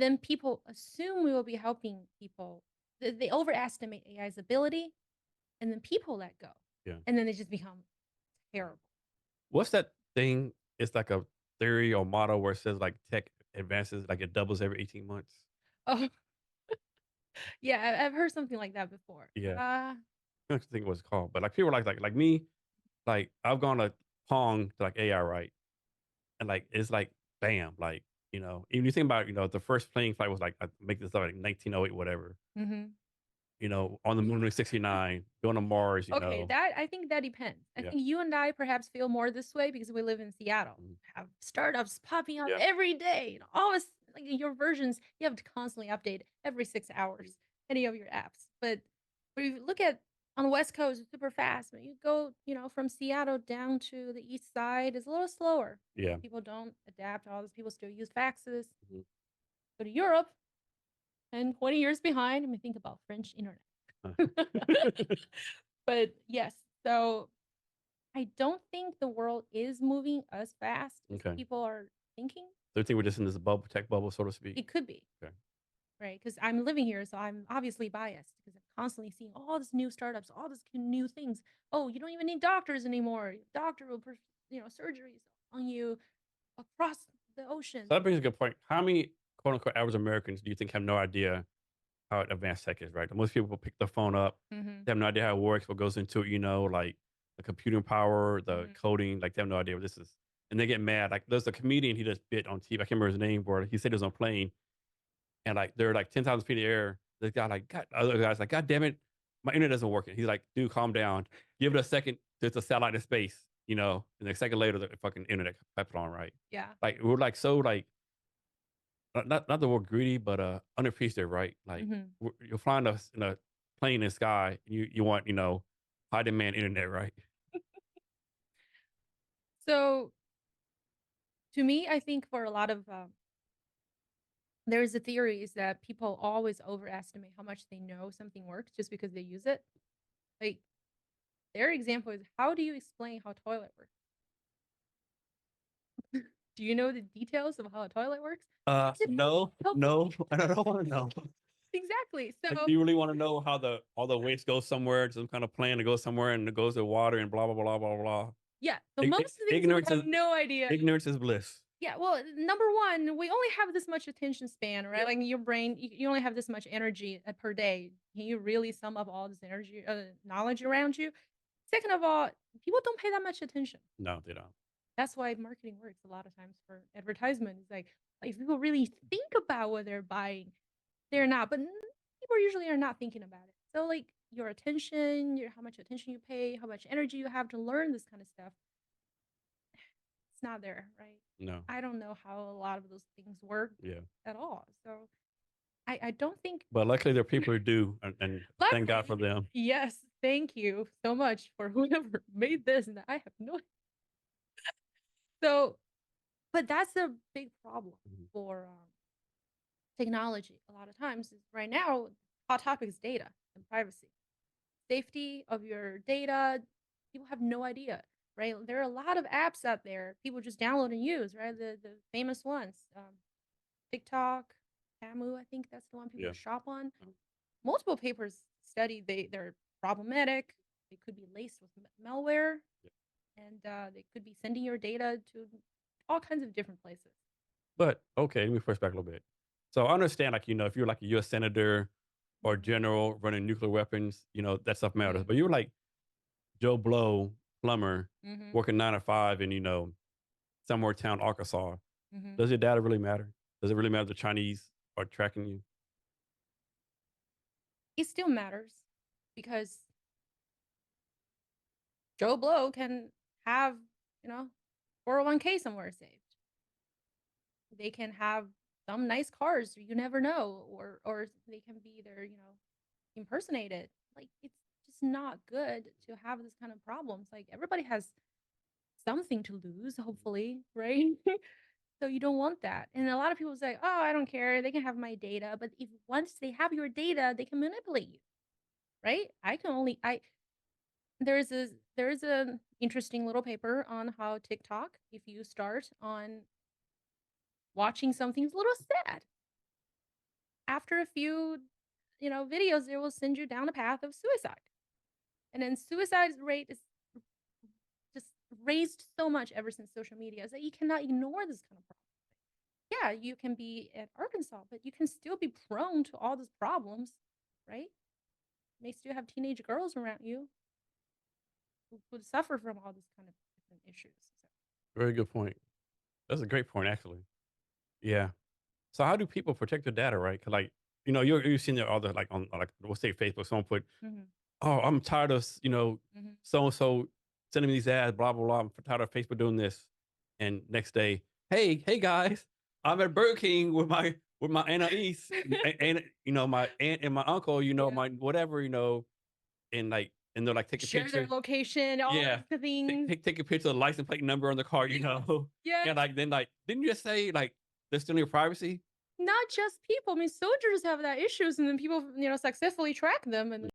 then people assume we will be helping people. They overestimate AI's ability, and then people let go, Yeah. and then they just become terrible. What's that thing? It's like a theory or model where it says like tech advances, like it doubles every 18 months. Oh, yeah, I've heard something like that before. Yeah. I don't think what it's called, but like people like me, like I've gone to Pong to like AI, right? And like it's like bam, like, even you think about, the first plane flight was like, I make this up, like 1908, whatever, Mhm. on the moon in 69, going to Mars, Okay, that I think that depends. I yeah. think you and I perhaps feel more this way because we live in Seattle. Mhm. Have startups popping up Yeah. every day. Always like your versions, you have to constantly update every 6 hours any of your apps. But when you look at on the West Coast, it's super fast. But you go, from Seattle down to the East Side, it's a little slower. Yeah. People don't adapt. All those people still use faxes. Mhm. Go to Europe and 20 years behind. I mean, think about French internet. But yes, so I don't think the world is moving as fast as Okay. people are thinking. So you think we're just in this bubble, tech bubble, so to speak? It could be, Okay. right? Because I'm living here, so I'm obviously biased because I'm constantly seeing all this new startups, all this new things. Oh, you don't even need doctors anymore. Your doctor will, surgeries on you across the ocean. So that brings a good point. How many quote unquote average Americans do you think have no idea how advanced tech is, right? Most people pick the phone up, Mm-hmm. they have no idea how it works, what goes into it, like the computing power, the Mm-hmm. coding, like they have no idea what this is. And they get mad. Like there's a comedian he just bit on TV. I can't remember his name, but he said he was on a plane and like they're like 10,000 feet in the air. This guy like, God, other guys like, God damn it, my internet doesn't work. He's like, dude, calm down. Give it a second. There's a satellite in space, and a second later, the fucking internet kept on, right? Yeah. Like we're like so like not the word greedy, but unappreciative, right? Like Mm-hmm. you're flying in a plane in the sky, you want high demand internet, right? So to me, I think for a lot of there's a theory is that people always overestimate how much they know something works just because they use it. Like their example is, how do you explain how toilet works? Do you know the details of how a toilet works? No, no, I don't want to know. Exactly. Like, So do you really want to know how all the waste goes somewhere to some kind of plan to go somewhere and it goes to water and blah blah blah blah blah. yeah, so most things we have no idea. Ignorance is bliss. Yeah, well, number one, we only have this much attention span, right? Like your brain, you only have this much energy per day. Can you really sum up all this energy, knowledge around you? Second of all, people don't pay that much attention. No, they don't. That's why marketing works a lot of times for advertisement. It's like if people really think about what they're buying, they're not. But people usually are not thinking about it. So like your attention, how much attention you pay, how much energy you have to learn this kind of stuff, it's not there, right? No. I don't know how a lot of those things work Yeah. at all. So I don't think. But luckily there are people who do, and thank God for Luckily, them. yes, thank you so much for whoever made this, and I have no. So, but that's a big problem Mhm. for technology. A lot of times, right now, hot topic is data and privacy, safety of your data. People have no idea, right? There are a lot of apps out there people just download and use, right? The famous ones, TikTok, Tamu, I think that's the one people Yeah. shop on. Multiple papers study they're problematic. They could be laced with malware, and they could be sending your data to all kinds of different places. But okay, let me push back a little bit. So I understand, like, if you're like a U.S. senator or Mm-hmm. general running nuclear weapons, that stuff matters. Mm-hmm. But you're like Joe Blow, plumber, Mm-hmm. working 9 to 5 in, somewhere town, Arkansas. Mm-hmm. Does your data really matter? Does it really matter if the Chinese are tracking you? It still matters because Joe Blow can have, 401k somewhere saved. They can have some nice cars you never know, or they can be either, impersonated. Like it's just not good to have this kind of problems. Like everybody has something to lose, hopefully, right? So you don't want that. And a lot of people say, "Oh, I don't care. They can have my data." But if once they have your data, they can manipulate you, right? I can only I there's a interesting little paper on how TikTok, if you start on watching something a little sad, after a few, videos, it will send you down a path of suicide. And then suicide rate is just raised so much ever since social media is that you cannot ignore this kind of problem. Yeah, you can be in Arkansas, but you can still be prone to all these problems, right? You may still have teenage girls around you who would suffer from all these kind of different issues. So, Very good point. That's a great point, actually. Yeah. So how do people protect their data, right? 'Cause like, you've seen it all the like on like we'll say Facebook, someone put, mhm, "Oh, I'm tired of mhm. so and so sending me these ads, blah blah blah. I'm tired of Facebook doing this." And next day, hey guys, I'm at Burger King with my aunt and niece, and my aunt and my uncle, Yeah. my whatever, and they're like take a Share their picture. location, all Yeah. of the things. Take a picture of the license plate number on the car, Yeah. and like then like didn't you just say like they're stealing your privacy? Not just people. I mean, soldiers have that issues, and then people, successfully track them and